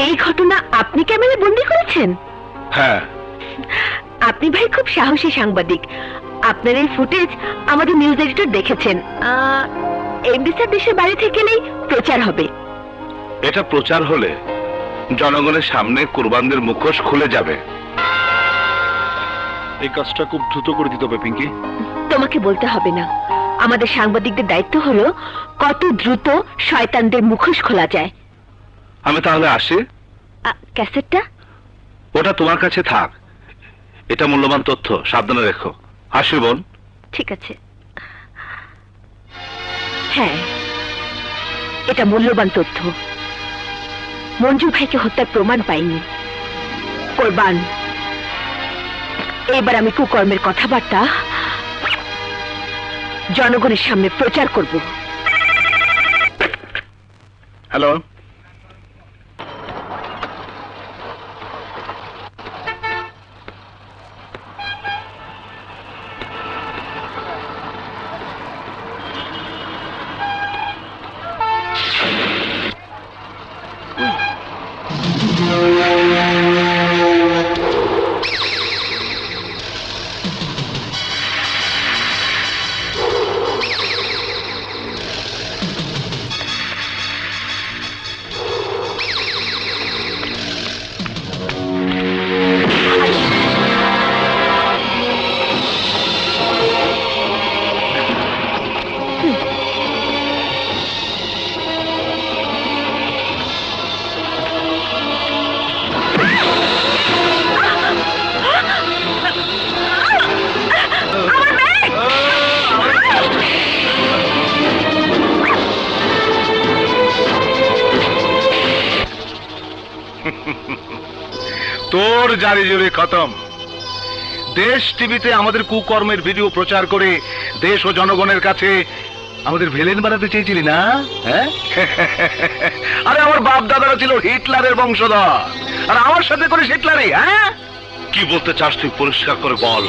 এই ঘটনা আপনি ক্যামেরায় বন্দী করেছেন? হ্যাঁ। আপনি ভাই খুব সাহসী সাংবাদিক। আপনার এই ফুটেজ আমাদের নিউজ এডিটর দেখেছেন। এমডি স্যার দেশের বাইরে থেকে গেলেই প্রচার হবে। এটা প্রচার হলে জনগণের সামনে কুরবানদের মুখোশ খুলে যাবে। এই কাজটা খুব দ্রুত করে দিতে হবে পিঙ্কি। তোমাকে বলতে হবে না, আমাদের সাংবাদিকদের দায়িত্ব হলো কত দ্রুত শয়তানদের মুখোশ খোলা যায়। আমি তাহলে আসি। ক্যাসেটটা? ওটা তোমার কাছে থাক, এটা মূল্যবান তথ্য, সাবধানে রেখো। আসি বোন। ঠিক আছে। হ্যাঁ, এটা মূল্যবান তথ্য। মঞ্জু ভাইকে হত্যার প্রমাণ পাইনি। কোরবান, এবার আমি কুকর্মের কথাবার্তা জনগণের সামনে প্রচার করব। হ্যালো। তোর জারি জুরি খতম। দেশ টিভিতে আমাদের কুকর্মের ভিডিও প্রচার করে দেশ ও জনগণের কাছে আমাদের ভিলেন বানাতে চেয়েছিলি না? হ্যাঁ, আরে আমার বাপ দাদারা ছিল হিটলারের বংশধর, আর আমার সাথে করে হিটলারই। হ্যাঁ, কি বলতে চাস তুই পরিষ্কার করে বল।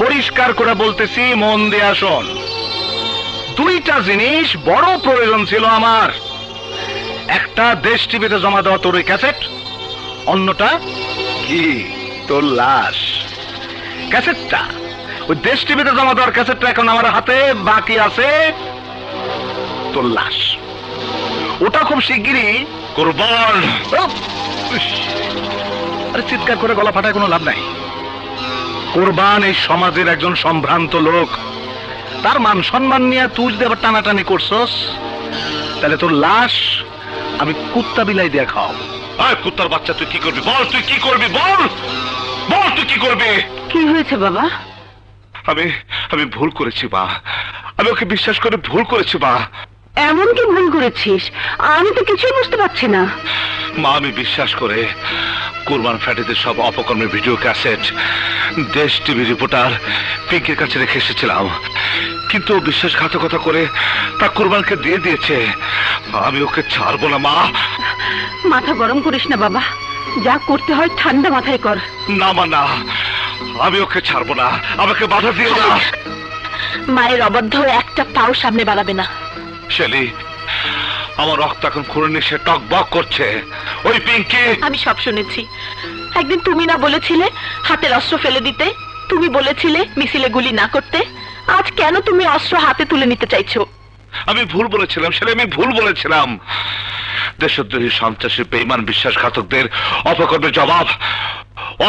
পরিষ্কার করে বলতেছি, মন দিয়ে শোন। দুইটা জিনিস বড় প্রয়োজন ছিল আমার। একটা দেশ টিভিতে জমা দেওয়া তোর ওই ক্যাসেট, অন্যটা কি তোর লাশ। ক্যাসেটটা, ওই দেশ টিভিতে জমা দেওয়ার ক্যাসেটটা এখন আমার হাতে, বাকি আছে তোর লাশ। ওটা খুব শিগগিরই কুরবান। আরে চিৎকার করে গলা ফাটায় কোনো লাভ নাই। কুরবান এই সমাজের একজন সম্ভ্রান্ত লোক, তার মান সম্মান নিয়ে তুই যদি আবার টানাটানি করছস, তাহলে তোর লাশ আমি কুত্তা বিলাই দিয়ে খাও। আয় কুত্তার বাচ্চা, তুই কি করবি বল? তুই কি করবি বল? বল তুই কি করবি? কি হয়েছে বাবা? আমি ভুল করেছি মা। আমি ওকে বিশ্বাস করে ভুল করেছি মা। এমন কি ভুল করেছিস? আমি তো কিছুই বুঝতে পারছি না। মা, আমি বিশ্বাস করে কুরবান ফ্যাটিদের সব অপকর্মের ভিডিও ক্যাসেট দেশ টিভি রিপোর্টার পিঙ্কের কাছে রেখে এসেছিলাম, কিন্তু ও বিশ্বাসঘাতকতা করে তা কুরবানকে দিয়ে দিয়েছে। আমি ওকে ছাড়বো না মা। মাথা গরম করিস না বাবা, যা করতে হয় ঠান্ডা মাথায় কর। না মা, না, আমি ওকে ছাড়বো না। আমাকে বাধা দিও না। মায়ের অবাধ্য একটা পাও সামনে বাড়াবে না। শেলি, আমার রক্ত এখন খুঁড়ে সে টক বক করছে। ওই পিঙ্কি। আমি সব শুনেছি। একদিন তুমি না বলেছিলে হাতের অস্ত্র ফেলে দিতে? তুমি বলেছিলে মিছিলে গুলি না করতে। আজ কেন তুমি অস্ত্র হাতে তুলে নিতে চাইছো? আমি ভুল বলেছিলাম শেলি, আমি ভুল বলেছিলাম। দেশদ্রোহী সন্ত্রাসী বেঈমান বিশ্বাসঘাতকদের অপকর্মের জবাব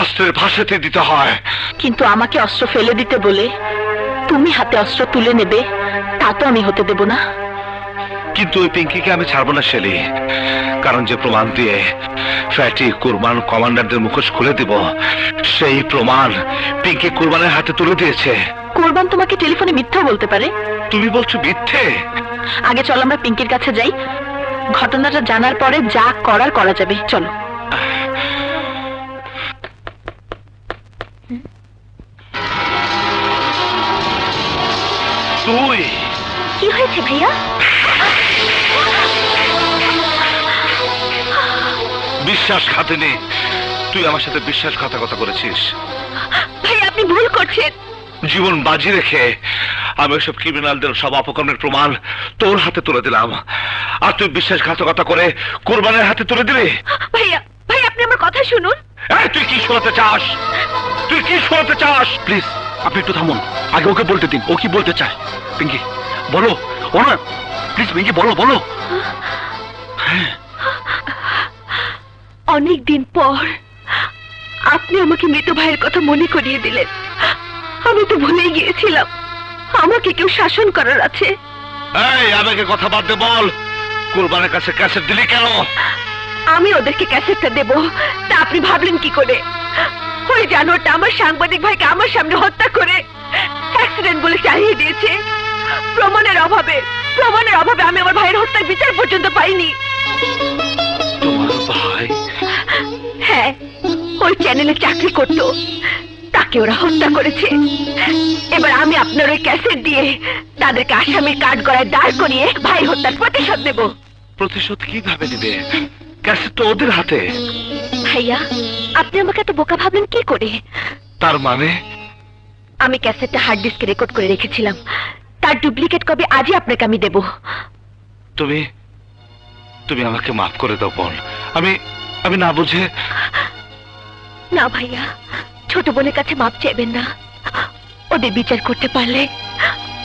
অস্ত্রের ভাষাতে দিতে হয়। কিন্তু আমাকে অস্ত্র ফেলে দিতে বলে তুমি হাতে অস্ত্র তুলে নেবে, তা তো আমি হতে দেব না। কিন্তু ওই পিঙ্কিকে আমি ছাড়বো না শেলি, কারণ যে প্রমাণ দিয়ে ফ্যাটি কুরবান কমান্ডারদের মুখোশ খুলে দিব, সেই প্রমাণ পিঙ্কি কুরবানের হাতে তুলে দিয়েছে। কুরবান তোমাকে টেলিফোনে মিথ্যা বলতে পারে। তুমি বলছো মিথ্যে? আগে চল আমরা পিঙ্কির কাছে যাই, ঘটনাটা জানার পরে যা করার করা যাবে। চলো। তুই কি হয়েছে ভাইয়া? বিশ্বাসঘাতিনী, তুই আমার সাথে বিশ্বাসঘাতকতা করেছিস। ভাই আপনি ভুল করছেন। জীবন বাজি রেখে আমি ওইসব ক্রিমিনালদের সব অপকর্মের প্রমাণ তোর হাতে তুলে দিলাম, আর তুই বিশ্বাসঘাতকতা করে কুরবানের হাতে তুলে দিবি? ভাইয়া আপনি আমার কথা শুনুন। এই, তুই কি শোনাতে চাস? তুই কি শোনাতে চাস? প্লিজ আপনি একটু থামুন, আগে ওকে বলতে দিন ও কি বলতে চায়। পিঙ্কি বলো, ও না, প্লিজ পিঙ্কি বলো বলো। অনেক দিন পর আপনি আমাকে মৃত ভাইয়ের কথা মনে করিয়ে দিলেন। আমি তো ভুলেই গিয়েছিলাম আমাকে কেউ শাসন করার আছে। এই আমাকে কথা বাদ দে, বল কুরবানের কাছে ক্যাসেট দিলি কেন? আমি ওদেরকে ক্যাসেটটা দেব তা আপনি ভাবলেন কি করে? ওই জানোয়ারটা আমার সাংবাদিক ভাইকে আমার সামনে হত্যা করে অ্যাক্সিডেন্ট বলে চালিয়ে দিয়েছে। প্রমাণের অভাবে আমি আমার ভাইয়ের হত্যার বিচার পর্যন্ত পাইনি। তোমার ভাই? হ্যাঁ, ওই চ্যানেলে চাকরি করত, তাকে ওরা হত্যা করেছে। এবার আমি আপনার ওই ক্যাসেট দিয়ে তাদেরকে আসামির কাঠগড়ায় দাঁড় করিয়ে ভাই হত্যার প্রতিশোধ নেব। প্রতিশোধ কিভাবে দিবে? ক্যাসেট তো ওদের হাতে। ভাইয়া, আপনি আমাকে এত বোকা ভাবলেন কি করে? তার মানে? আমি ক্যাসেটটা হার্ড ডিস্কে রেকর্ড করে রেখেছিলাম, তার ডুপ্লিকেট কপি আজই আপনাকে আমি দেব। তুমি তুমি আমাকে মাফ করে দাও বোন। আমি না বুঝে। না ভাইয়া, ছোট বোনের কাছে মাপ চাইবেন না। ওদের বিচার করতে পারলে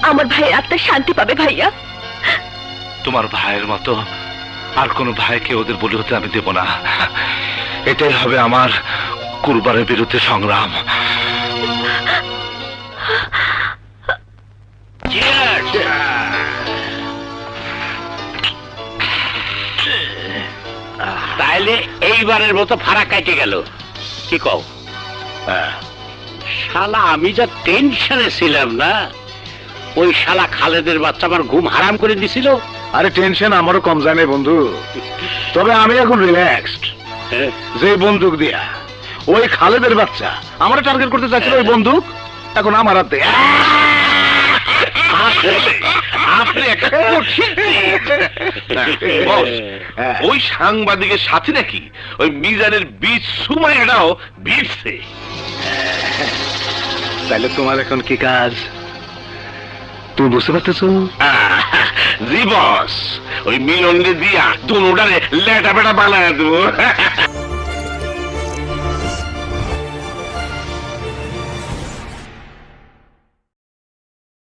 আমার ভাইয়ের আত্মা শান্তি পাবে। ভাইয়া, তোমার ভাইয়ের মতো আর কোনো ভাইকে ওদের বলি হতে আমি দেব না। এটাই হবে আমার কুরবানের বিরুদ্ধে সংগ্রাম। তাইলে এইবারের মতো ভাড়া কাটে গেল, কি কও? শালা আমি যা টেনশনে ছিলাম না, ওই শালা খালেদের বাচ্চা আমার ঘুম হারাম করে দিছিল। আরে টেনশন আমারও কম যায় না বন্ধু, তবে আমি এখন রিল্যাক্সড। হ্যাঁ, যে বন্দুক দিয়া ওই খালেদের বাচ্চা আমার টার্গেট করতে চাচ্ছিল, ওই বন্দুক এখন আমার হাতে। আপনি একটা বস, ওই সাংবাদিকের সাথে নাকি ওই মিজানের বীজ সুমাইয়াটাও ভিড়ছে। তাহলে তোমার এখন কি কাজ তুমি বুঝতে পারতেছো? জি বস, ওই মিলনকে দিয়া দুটারে লেটা পেটা বানায় দেবো।